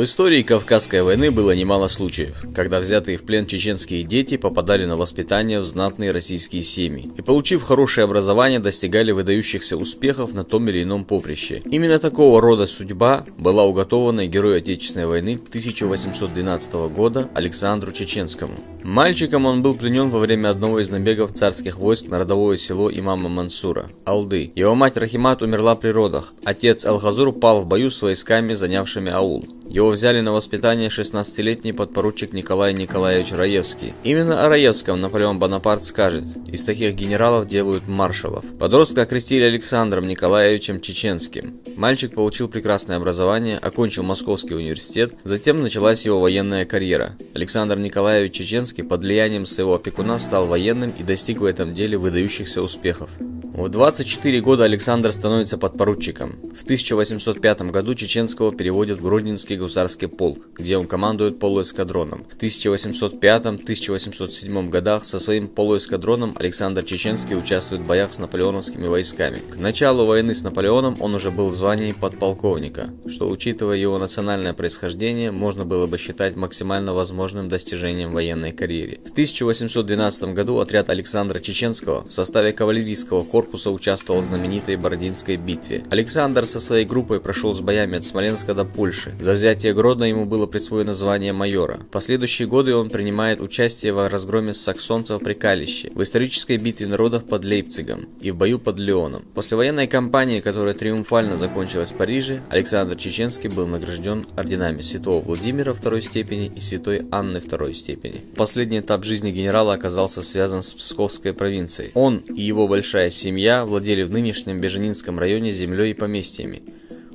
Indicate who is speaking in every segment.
Speaker 1: В истории Кавказской войны было немало случаев, когда взятые в плен чеченские дети попадали на воспитание в знатные российские семьи и, получив хорошее образование, достигали выдающихся успехов на том или ином поприще. Именно такого рода судьба была уготована герою Отечественной войны 1812 года Александру Чеченскому. Мальчиком он был пленен во время одного из набегов царских войск на родовое село имама Мансура – Алды. Его мать Рахимат умерла при родах. Отец Алхазур пал в бою с войсками, занявшими аул. Его взяли на воспитание 16-летний подпоручик Николай Николаевич Раевский. Именно о Раевском Наполеон Бонапарт скажет: из таких генералов делают маршалов. Подростка окрестили Александром Николаевичем Чеченским. Мальчик получил прекрасное образование, окончил Московский университет, затем началась его военная карьера. Александр Николаевич Чеченский под влиянием своего опекуна стал военным и достиг в этом деле выдающихся успехов. В 24 года Александр становится подпоручиком. В 1805 году Чеченского переводят в Гродненский гусарский полк, где он командует полуэскадроном. В 1805-1807 годах со своим полуэскадроном Александр Чеченский участвует в боях с наполеоновскими войсками. К началу войны с Наполеоном он уже был в звании подполковника, что, учитывая его национальное происхождение, можно было бы считать максимально возможным достижением в военной карьере. В 1812 году отряд Александра Чеченского в составе кавалерийского корпуса участвовал в знаменитой Бородинской битве. Александр со своей группой прошел с боями от Смоленска до Польши. За взятие Гродно ему было присвоено звание майора. В последующие годы он принимает участие в разгроме саксонцев при Калище, в исторической битве народов под Лейпцигом и в бою под Леоном. После военной кампании, которая триумфально закончилась в Париже, Александр Чеченский был награжден орденами Святого Владимира второй степени и Святой Анны второй степени. Последний этап жизни генерала оказался связан с Псковской провинцией. Он и его большая семья владели в нынешнем Беженинском районе землей и поместьями.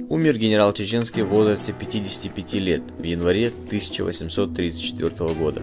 Speaker 1: Умер генерал Чеченский в возрасте 55 лет в январе 1834 года.